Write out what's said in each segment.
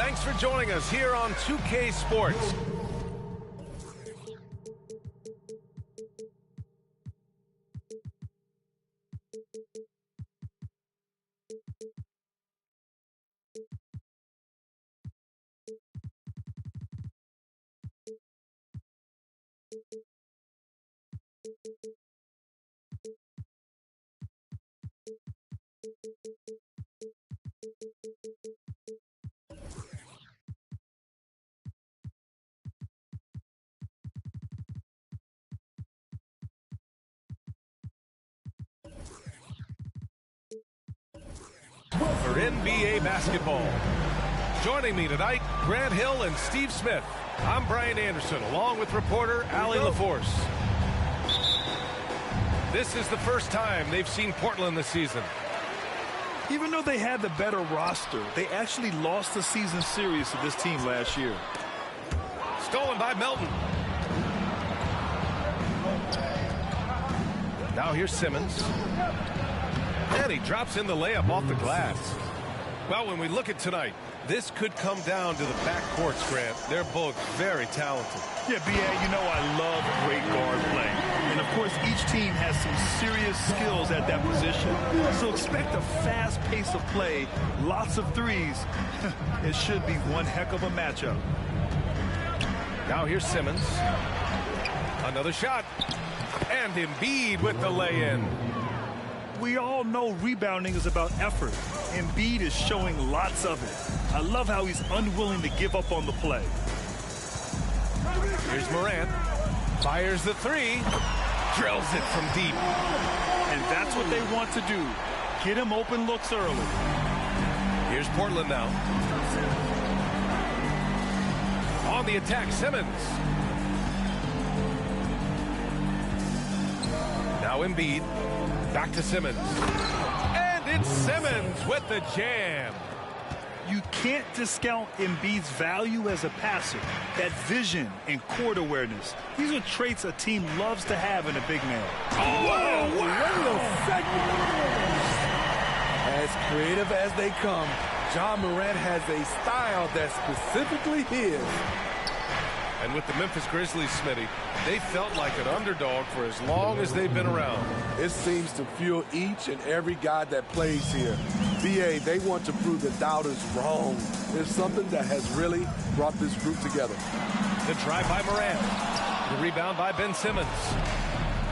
Thanks for joining us here on 2K Sports. For NBA basketball. Joining me tonight, Grant Hill and Steve Smith. I'm Brian Anderson, along with reporter Allie LaForce. This is the first time they've seen Portland this season. Even though they had the better roster, they actually lost the season series to this team last year. Stolen by Melton. Now here's Simmons. And he drops in the layup off the glass. Well, when we look at tonight, this could come down to the backcourts, Grant. They're both very talented. Yeah, B.A., you know I love great guard play. And, of course, each team has some serious skills at that position. So expect a fast pace of play, lots of threes. It should be one heck of a matchup. Now here's Simmons. Another shot. And Embiid with the lay-in. We all know rebounding is about effort. Embiid is showing lots of it. I love how he's unwilling to give up on the play. Here's Morant. Fires the three. Drills it from deep. And that's what they want to do. Get him open looks early. Here's Portland now. On the attack, Simmons. Now Embiid. Back to Simmons. And it's Simmons with the jam. You can't discount Embiid's value as a passer. That vision and court awareness. These are traits a team loves to have in a big man. Oh, wow. As creative as they come, Ja Morant has a style that's specifically his. And with the Memphis Grizzlies, Smitty, they felt like an underdog for as long as they've been around. It seems to fuel each and every guy that plays here. BA, they want to prove the doubters wrong. It's something that has really brought this group together. The drive by Morant. The rebound by Ben Simmons.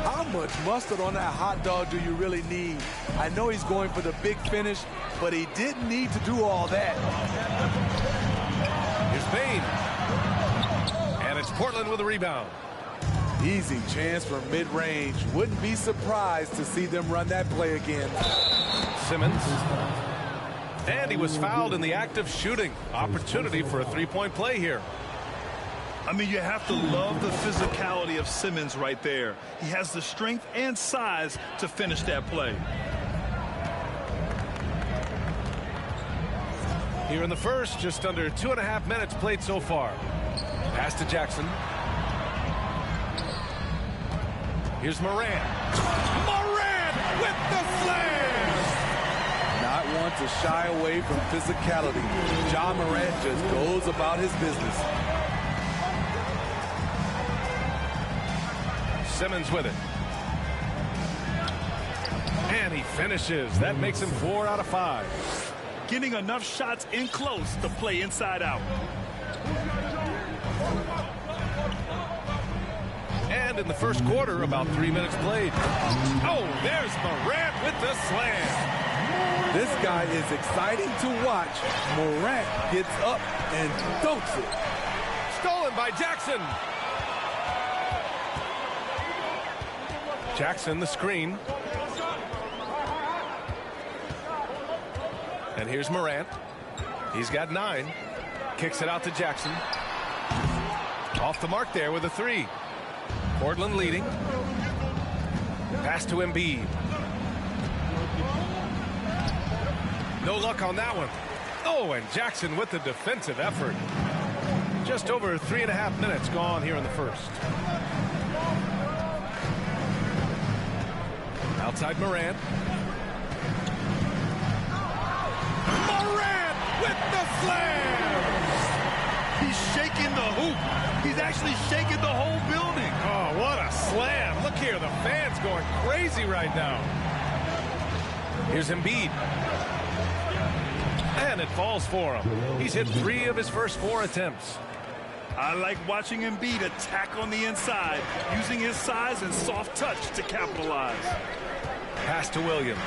How much mustard on that hot dog do you really need? I know he's going for the big finish, but he didn't need to do all that. Here's Bane. And it's Portland with a rebound. Easy chance for mid-range. Wouldn't be surprised to see them run that play again. Simmons. And he was fouled in the act of shooting. Opportunity for a three-point play here. I mean, you have to love the physicality of Simmons right there. He has the strength and size to finish that play. Here in the first, just under 2.5 minutes played so far. Pass to Jackson. Here's Morant. Morant with the slam! Not one to shy away from physicality. Ja Morant just goes about his business. Simmons with it. And he finishes. That makes him 4 out of 5. Getting enough shots in close to play inside out. And in the first quarter, about 3 minutes played. Oh, there's Morant with the slam. This guy is exciting to watch. Morant gets up and dunks it. Stolen by Jackson. Jackson, the screen. And here's Morant. He's got 9. Kicks it out to Jackson. Off the mark there with a 3. Portland leading. Pass to Embiid. No luck on that one. Oh, and Jackson with the defensive effort. Just over 3.5 minutes gone here in the first. Outside Morant. Morant with the slam! He's shaking the hoop. He's actually shaking the whole building. Oh, what a slam. Look here, the fans going crazy right now. Here's Embiid. And it falls for him. He's hit 3 of his first 4 attempts. I like watching Embiid attack on the inside, using his size and soft touch to capitalize. Pass to Williams.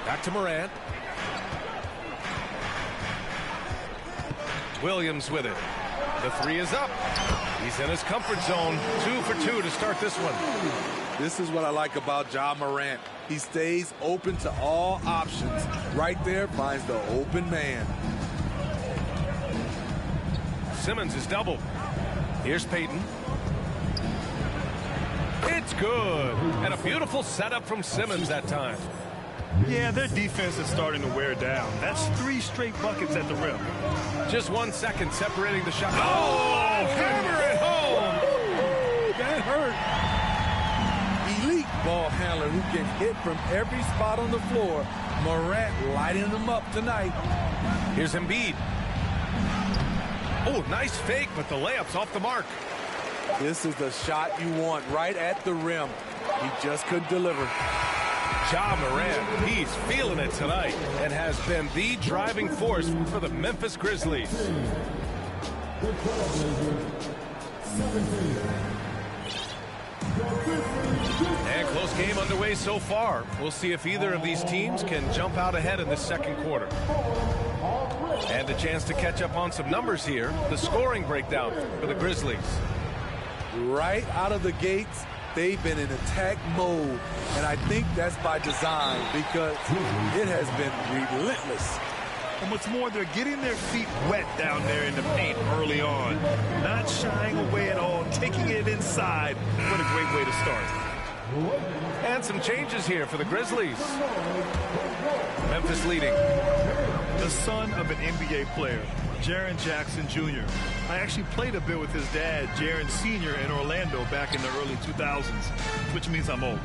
Back to Morant. Williams with it. The 3 is up. He's in his comfort zone. 2 for 2 to start this one. This is what I like about Ja Morant. He stays open to all options. Right there finds the open man. Simmons is doubled. Here's Payton. It's good. And a beautiful setup from Simmons that time. Yeah, their defense is starting to wear down. That's 3 straight buckets at the rim. Just 1 second separating the shot. Oh, hammer it home. That hurt. Elite ball handler who can hit from every spot on the floor. Morant lighting them up tonight. Here's Embiid. Oh, nice fake, but the layup's off the mark. This is the shot you want right at the rim. He just couldn't deliver. Ja Morant, he's feeling it tonight and has been the driving force for the Memphis Grizzlies. And close game underway so far. We'll see if either of these teams can jump out ahead in the second quarter. And a chance to catch up on some numbers here. The scoring breakdown for the Grizzlies. Right out of the gates, they've been in attack mode. And I think that's by design because it has been relentless. And what's more, they're getting their feet wet down there in the paint early on. Not shying away at all, taking it inside. What a great way to start. And some changes here for the Grizzlies. Memphis leading. The son of an NBA player, Jaren Jackson Jr. I actually played a bit with his dad, Jaren Sr. in Orlando back in the early 2000s, which means I'm old.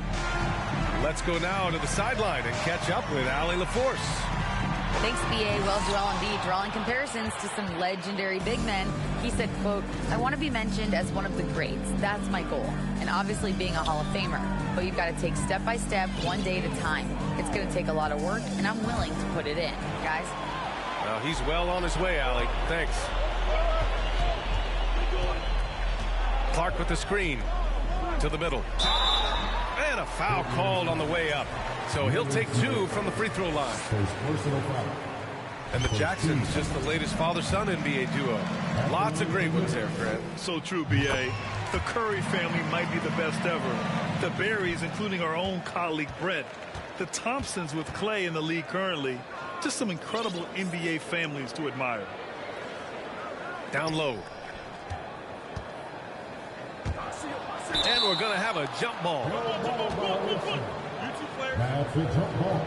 Let's go now to the sideline and catch up with Allie LaForce. Thanks, B.A. Well, Joel Embiid drawing comparisons to some legendary big men. He said, quote, "I want to be mentioned as one of the greats. That's my goal. And obviously being a Hall of Famer. But you've got to take step by step, one day at a time. It's going to take a lot of work, and I'm willing to put it in." Guys? He's well on his way, Allie. Thanks. Clark with the screen to the middle. And a foul called on the way up. So he'll take 2 from the free throw line. And the Jacksons, just the latest father-son NBA duo. Lots of great ones there, Fred. So true, B.A. The Curry family might be the best ever. The Berries, including our own colleague Brett. The Thompsons with Clay in the league currently. Just some incredible NBA families to admire. Down low. And we're going to have a jump ball. That's a jump ball.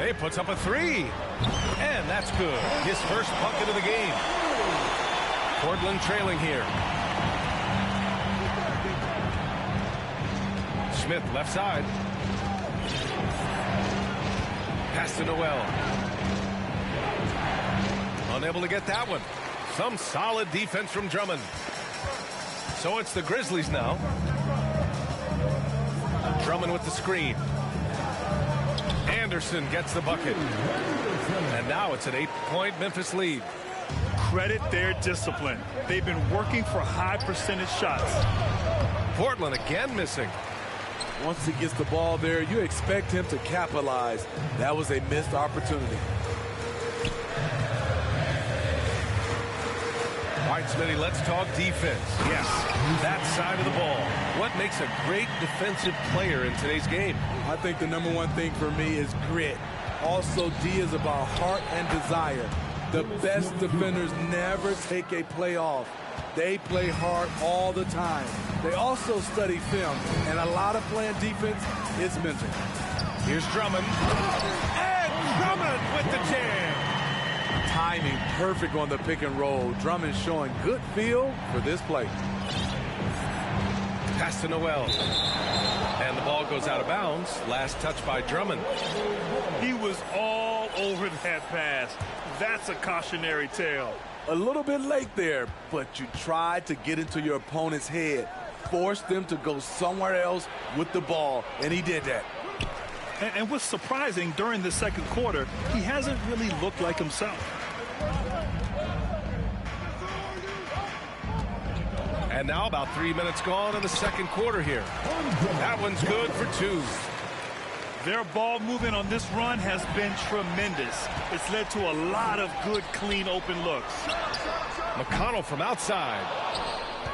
He puts up a 3. And that's good. His first bucket of the game. Portland trailing here. Smith left side. Pass to Noel. Unable to get that one. Some solid defense from Drummond. So it's the Grizzlies now. Drummond with the screen. Anderson gets the bucket. And now it's an 8-point Memphis lead. Credit their discipline. They've been working for high percentage shots. Portland again missing. Once he gets the ball there, you expect him to capitalize. That was a missed opportunity. All right, Smitty, let's talk defense. Yes, that side of the ball. What makes a great defensive player in today's game? I think the number one thing for me is grit. Also, D is about heart and desire. The best defenders never take a play off. They play hard all the time. They also study film, and a lot of playing defense is mental. Here's Drummond. And Drummond with the jam. Timing perfect on the pick and roll. Drummond showing good feel for this play. Pass to Noel. And the ball goes out of bounds. Last touch by Drummond. He was all over that pass. That's a cautionary tale. A little bit late there, but you tried to get into your opponent's head. Force them to go somewhere else with the ball, and he did that. And what's surprising, during the second quarter, he hasn't really looked like himself. And now about 3 minutes gone in the second quarter here. That one's good for 2. Their ball movement on this run has been tremendous. It's led to a lot of good, clean, open looks. McConnell from outside.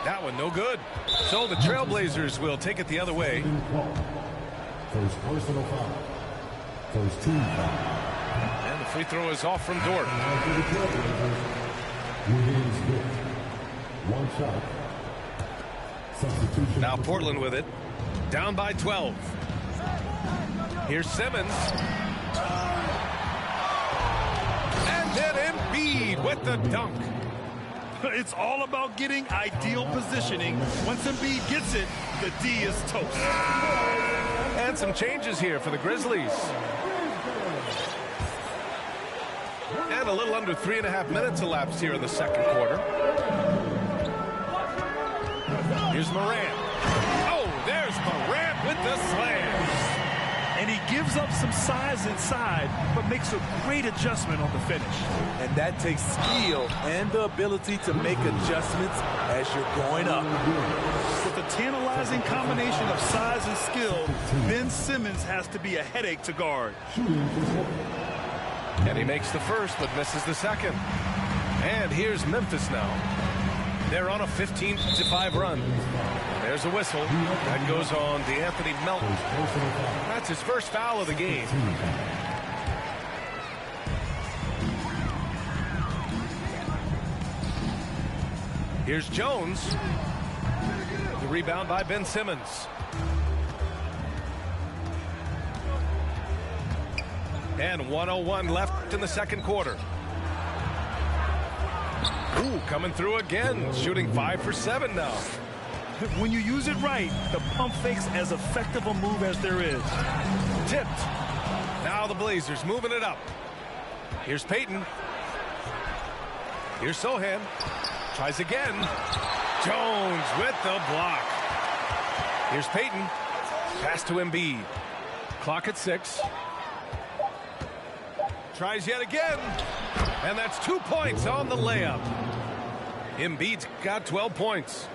That one no good. So the Trailblazers will take it the other way. First personal foul. First team foul. And the free throw is off from Dort. One shot. Substitution. Now Portland with it. Down by 12. Here's Simmons. And then Embiid with the dunk. It's all about getting ideal positioning. Once Embiid gets it, the D is toast. And some changes here for the Grizzlies. And a little under 3.5 minutes elapsed here in the second quarter. Here's Morant. Oh, there's Morant with the slam. And he gives up some size inside, but makes a great adjustment on the finish. And that takes skill and the ability to make adjustments as you're going up. With a tantalizing combination of size and skill, Ben Simmons has to be a headache to guard. And he makes the first, but misses the second. And here's Memphis now. They're on a 15-5 run. There's a whistle. That goes on DeAnthony Melton. That's his first foul of the game. Here's Jones. The rebound by Ben Simmons. And 1:01 left in the second quarter. Ooh, coming through again, shooting 5 for 7 now. When you use it right, the pump fake's as effective a move as there is. Tipped. Now the Blazers moving it up. Here's Payton. Here's Sohan. Tries again. Jones with the block. Here's Payton. Pass to Embiid. Clock at 6. Tries yet again. And that's 2 points on the layup. Embiid's got 12 points.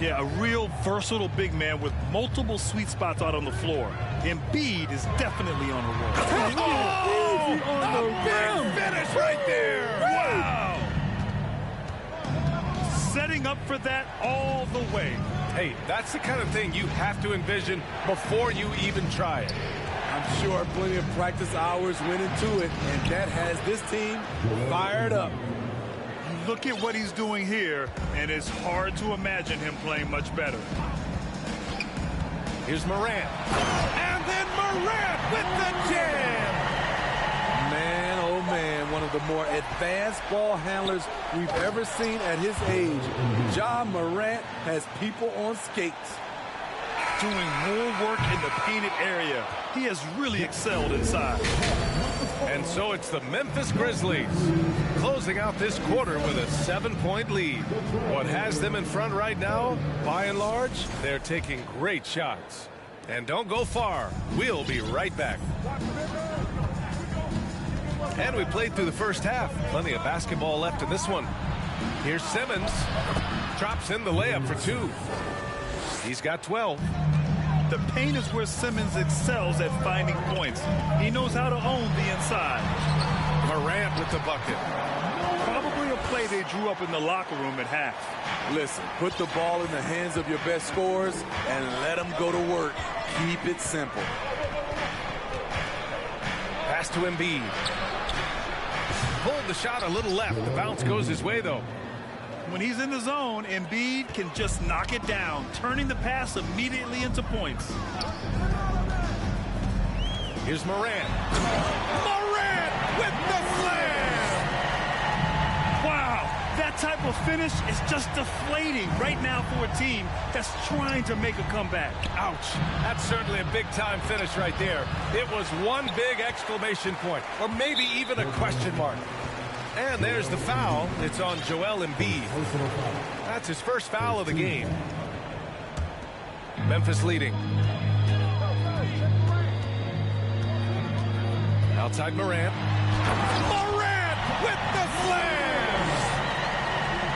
Yeah, a real versatile big man with multiple sweet spots out on the floor. Embiid is definitely on a roll. Oh! A big finish right there! Wow! Setting up for that all the way. Hey, that's the kind of thing you have to envision before you even try it. I'm sure plenty of practice hours went into it, and that has this team fired up. Look at what he's doing here, and it's hard to imagine him playing much better. Here's Morant. And then Morant with the jam! Man, oh man, one of the more advanced ball handlers we've ever seen at his age. Ja Morant has people on skates. Doing more work in the painted area. He has really excelled inside. And so it's the Memphis Grizzlies closing out this quarter with a 7-point lead. What has them in front right now, by and large, they're taking great shots. And don't go far. We'll be right back. And we played through the first half. Plenty of basketball left in this one. Here's Simmons. Drops in the layup for 2. He's got 12. The paint is where Simmons excels at finding points. He knows how to own the inside. Morant with the bucket. Probably a play they drew up in the locker room at half. Listen, put the ball in the hands of your best scorers and let them go to work. Keep it simple. Pass to Embiid. Pulled the shot a little left. The bounce goes his way, though. When he's in the zone, Embiid can just knock it down, turning the pass immediately into points. Here's Morant. Morant with the slam! type of finish is just deflating right now for a team that's trying to make a comeback. Ouch. That's certainly a big-time finish right there. It was one big exclamation point, or maybe even a question mark. And there's the foul. It's on Joel Embiid. Personal foul. That's his first foul of the game. Memphis leading. Outside Morant. Morant with the slam!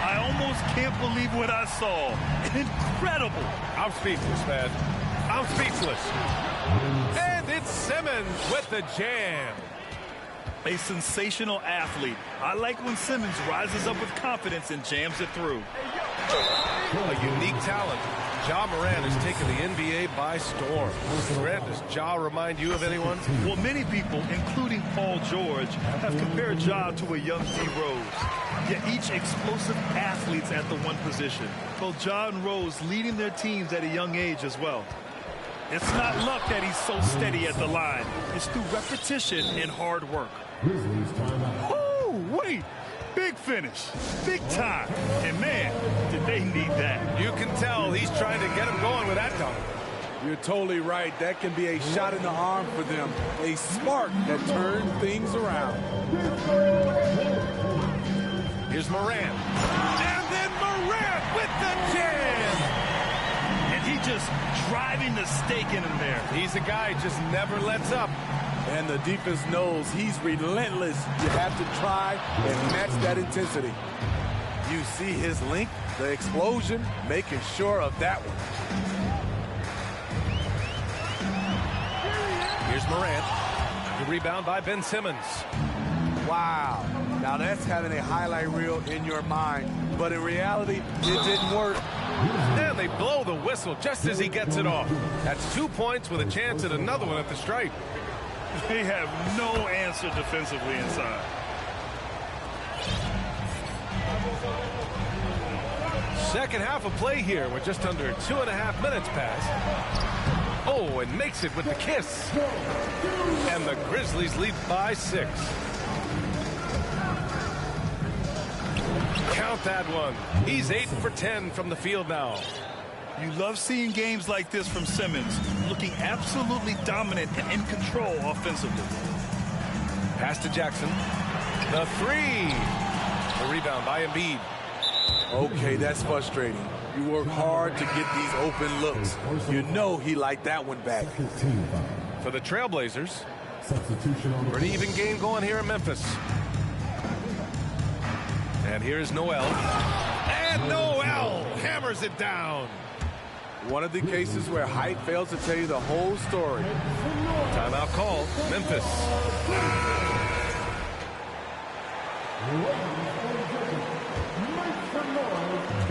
I almost can't believe what I saw. Incredible. I'm speechless, man. I'm speechless. And it's Simmons with the jam. A sensational athlete. I like when Simmons rises up with confidence and jams it through. A unique talent. Ja Morant has taken the NBA by storm. Grant, does Ja remind you of anyone? Well, many people, including Paul George, have compared Ja to a young D. Rose. Yet each explosive athletes at the one position. Both Ja and Rose leading their teams at a young age as well. It's not luck that he's so steady at the line. It's through repetition and hard work. Grizzlies timeout. Oh, wait. Big finish. Big time. And, man, did they need that. You can tell he's trying to get him going with that dunk. You're totally right. That can be a shot in the arm for them. A spark that turns things around. Here's Morant. And then Morant with the jam. And he just driving the stake in him there. He's a guy who just never lets up. And the defense knows he's relentless. You have to try and match that intensity. You see his length, the explosion, making sure of that one. Here's Morant. The rebound by Ben Simmons. Wow. Now that's having a highlight reel in your mind. But in reality, it didn't work. And they blow the whistle just as he gets it off. That's 2 points with a chance at another one at the stripe. They have no answer defensively inside. Second half of play here with just under 2.5 minutes passed. Oh, and makes it with the kiss. And the Grizzlies lead by 6. Count that one. He's 8 for 10 from the field now. You love seeing games like this from Simmons, looking absolutely dominant and in control offensively. Pass to Jackson. The 3. The rebound by Embiid. Okay, that's frustrating. You work hard to get these open looks. You know he liked that one back. Team foul. For the Trailblazers, Substitution on the pretty even game going here in Memphis. And here's Noel. And Noel hammers it down. One of the cases where height fails to tell you the whole story. Timeout call, Memphis.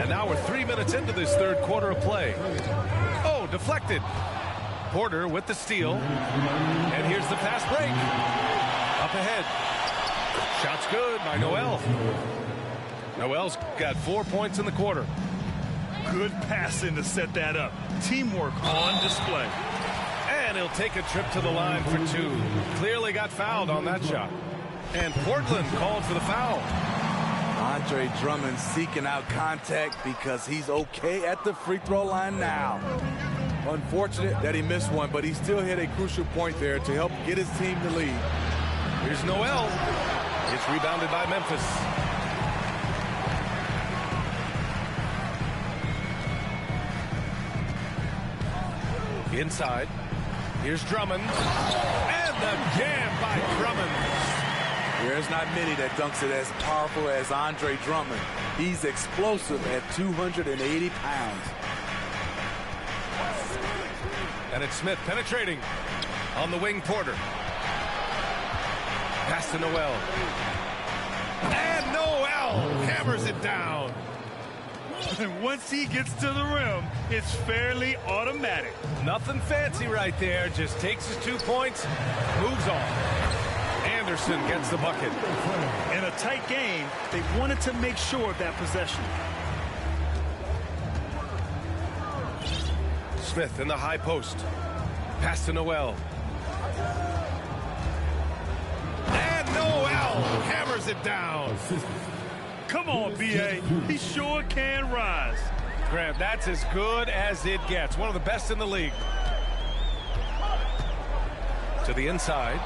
And now we're 3 minutes into this third quarter of play. Oh, deflected. Porter with the steal. And here's the fast break. Up ahead. Shot's good by Noel. Noel's got 4 points in the quarter. Good passing to set that up. Teamwork on display. And he'll take a trip to the line for 2. Clearly got fouled on that shot. And Portland called for the foul. Andre Drummond seeking out contact because he's okay at the free throw line now. Unfortunate that he missed one, but he still hit a crucial point there to help get his team the lead. Here's Noel. It's rebounded by Memphis. Inside. Here's Drummond. And the jam by Drummond. There's not many that dunks it as powerful as Andre Drummond. He's explosive at 280 pounds. And it's Smith penetrating on the wing. Porter. Pass to Noel. And Noel hammers it down. And once he gets to the rim, it's fairly automatic. Nothing fancy right there. Just takes his 2 points, moves on. Anderson gets the bucket. In a tight game, they wanted to make sure of that possession. Smith in the high post. Pass to Noel. And Noel hammers it down. Come on, B.A. He sure can rise. Grant, that's as good as it gets. One of the best in the league. To the inside.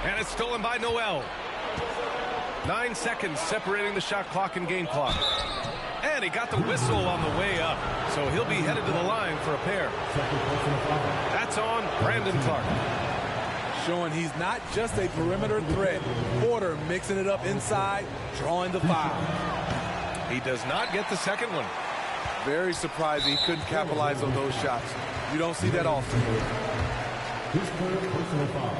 And it's stolen by Noel. 9 seconds separating the shot clock and game clock. And he got the whistle on the way up. So he'll be headed to the line for a pair. That's on Brandon Clark. Showing he's not just a perimeter threat. Porter mixing it up inside, drawing the foul. He does not get the second one. Very surprising he couldn't capitalize on those shots. You don't see that often. His third personal foul.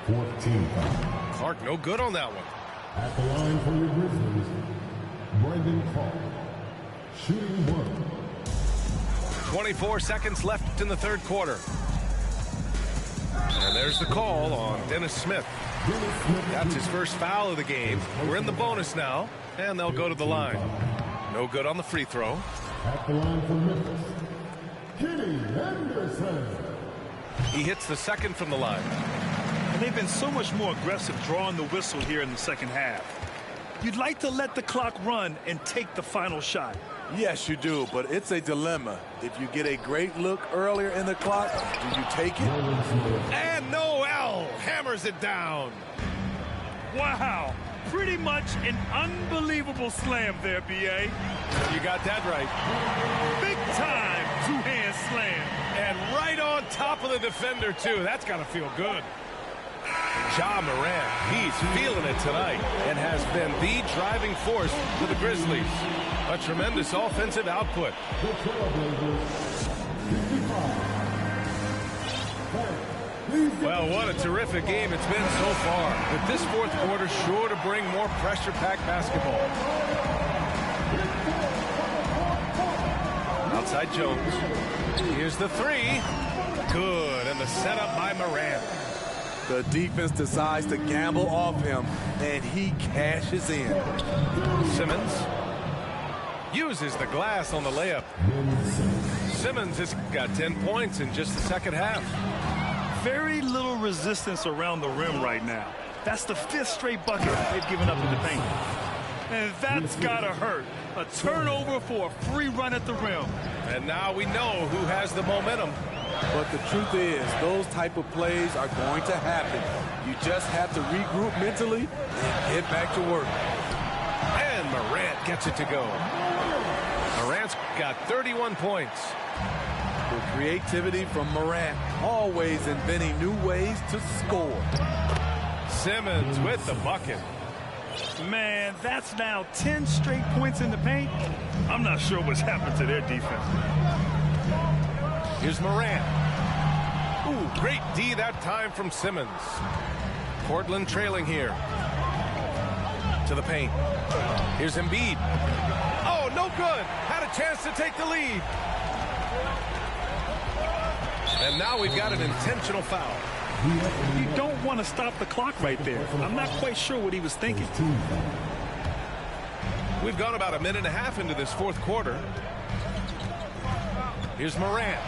14 foul. Clark no good on that one. At the line for your Grizzlies, Brandon Clark. Shooting 1. 24 seconds left in the third quarter. And there's the call on Dennis Smith. That's his first foul of the game. We're in the bonus now, and they'll go to the line. No good on the free throw. At the line for Memphis, Kenny Anderson. He hits the second from the line. And they've been so much more aggressive drawing the whistle here in the second half. You'd like to let the clock run and take the final shot. Yes, you do, but it's a dilemma. If you get a great look earlier in the clock, do you take it? And Noel hammers it down. Wow. Pretty much an unbelievable slam there, B.A. You got that right. Big time two-hand slam. And right on top of the defender, too. That's got to feel good. Ja Morant, he's feeling it tonight and has been the driving force for the Grizzlies. A tremendous offensive output. Well, what a terrific game it's been so far. But this fourth quarter sure to bring more pressure-packed basketball. Outside Jones. Here's the three. Good, and the setup by Morant. The defense decides to gamble off him, and he cashes in. Simmons uses the glass on the layup. Simmons has got 10 points in just the second half. Very little resistance around the rim right now. That's the 5th straight bucket they've given up in the paint. And that's gotta hurt. A turnover for a free run at the rim. And now we know who has the momentum. But the truth is, those type of plays are going to happen. You just have to regroup mentally and get back to work. And Morant gets it to go. Morant's got 31 points. The creativity from Morant, always inventing new ways to score. Simmons with the bucket. Man, that's now 10 straight points in the paint. I'm not sure what's happened to their defense. Here's Morant. Ooh, great D that time from Simmons. Portland trailing here. To the paint. Here's Embiid. Oh, no good. Had a chance to take the lead. And now we've got an intentional foul. You don't want to stop the clock right there. I'm not quite sure what he was thinking. We've gone about a minute and a half into this fourth quarter. Here's Morant.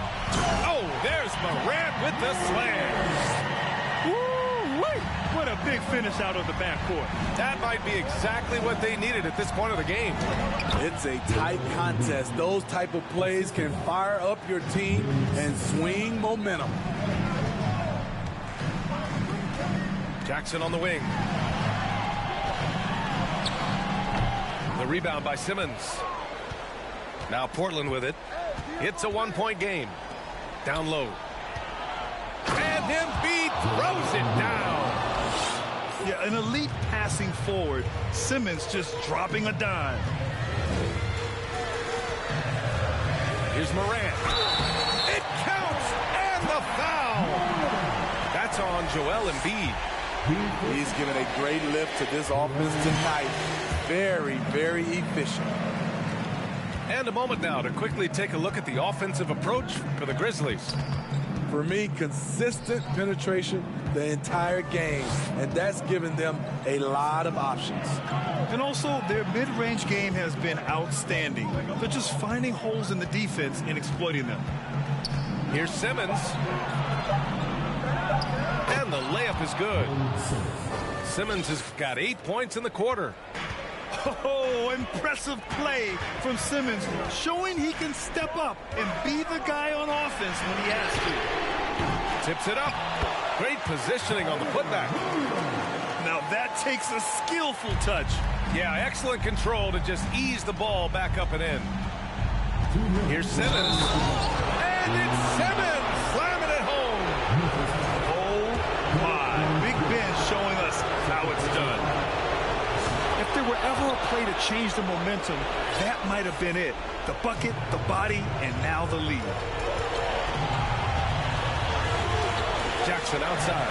Oh, there's Morant with the slam. Woo-wee! What a big finish out of the backcourt. That might be exactly what they needed at this point of the game. It's a tight contest. Those type of plays can fire up your team and swing momentum. Jackson on the wing. The rebound by Simmons. Now Portland with it. It's a one-point game. Down low. And Embiid throws it down. Yeah, an elite passing forward. Simmons just dropping a dime. Here's Morant. It counts, and the foul. That's on Joel Embiid. He's given a great lift to this offense tonight. Very, very efficient. And a moment now to quickly take a look at the offensive approach for the Grizzlies. For me, consistent penetration the entire game, and that's given them a lot of options. And also, their mid-range game has been outstanding. They're just finding holes in the defense and exploiting them. Here's Simmons. And the layup is good. Simmons has got 8 points in the quarter. Oh, impressive play from Simmons, showing he can step up and be the guy on offense when he has to. Tips it up. Great positioning on the putback. Now that takes a skillful touch. Yeah, excellent control to just ease the ball back up and in. Here's Simmons. And it's Simmons slamming it home. Oh, my. Big Ben showing us how it's done. If there were ever a play to change the momentum, that might have been it. The bucket, the body, and now the lead. Jackson outside.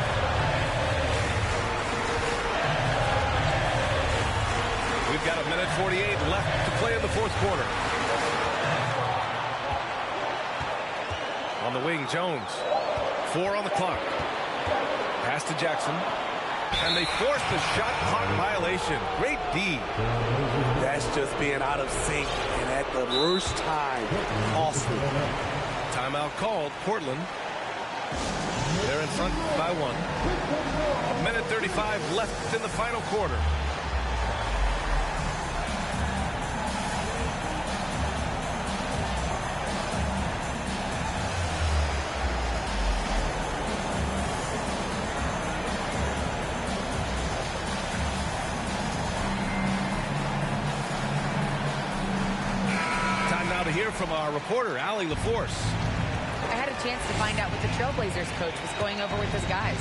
We've got 1:48 left to play in the fourth quarter. On the wing, Jones. 4 on the clock. Pass to Jackson. And they forced the shot clock violation. Great D. That's just being out of sync and at the worst time. Costly. Timeout called. Portland. They're in front by 1. 1:35 left in the final quarter. Time now to hear from our reporter, Allie LaForce. I had a chance to find out what the Trailblazers coach was going over with his guys.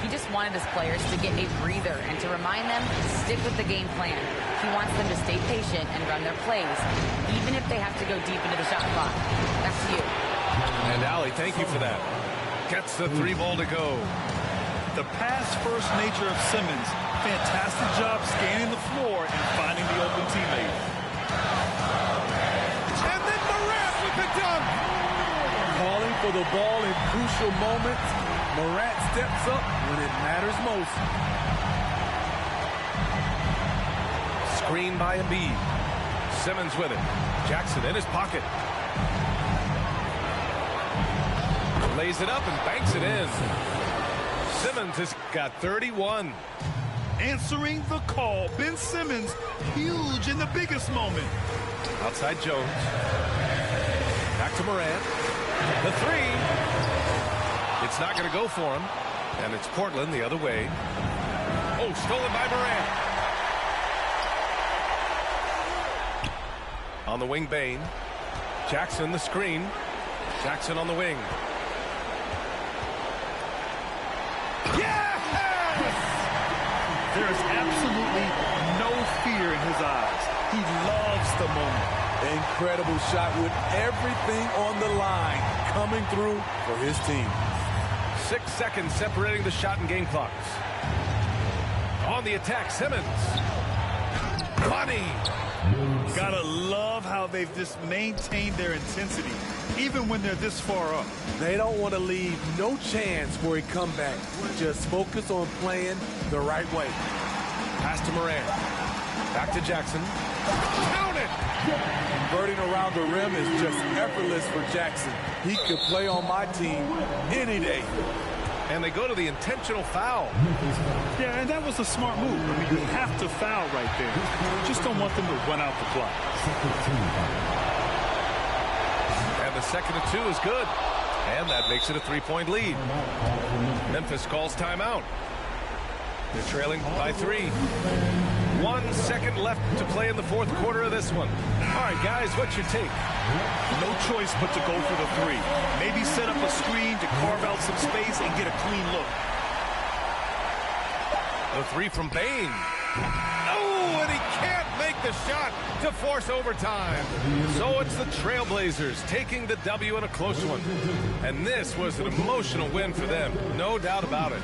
He just wanted his players to get a breather and to remind them to stick with the game plan. He wants them to stay patient and run their plays, even if they have to go deep into the shot clock. Back to you. And Allie, thank you for that. Gets the 3 ball to go. The pass-first nature of Simmons. Fantastic job scanning the floor and finding the open teammate. And then Morant with the dunk. Calling for the ball in crucial moments. Morant steps up when it matters most. Screen by Embiid. Simmons with it. Jackson in his pocket. Lays it up and banks it in. Simmons has got 31. Answering the call, Ben Simmons, huge in the biggest moment. Outside Jones. Back to Morant. The 3. It's not going to go for him. And it's Portland the other way. Oh, stolen by Morant. On the wing, Bane. Jackson the screen. Jackson on the wing. There is absolutely no fear in his eyes. He loves the moment. Incredible shot with everything on the line coming through for his team. 6 seconds separating the shot and game clocks. On the attack, Simmons. Money. Gotta love how they've just maintained their intensity, even when they're this far up. They don't want to leave no chance for a comeback. Just focus on playing the right way. Pass to Morant. Back to Jackson. Count it! Converting around the rim is just effortless for Jackson. He could play on my team any day. And they go to the intentional foul. Yeah, and that was a smart move. I mean, you have to foul right there. You just don't want them to run out the clock. And the second and 2 is good. And that makes it a 3-point lead. Memphis calls timeout. They're trailing by 3. 1 second left to play in the fourth quarter of this one. All right, guys, what's your take? No choice but to go for the 3. Maybe set up a screen to carve out some space and get a clean look. The 3 from Bane. Oh, and he can't make the shot to force overtime. So it's the Trailblazers taking the W in a close one. And this was an emotional win for them, no doubt about it.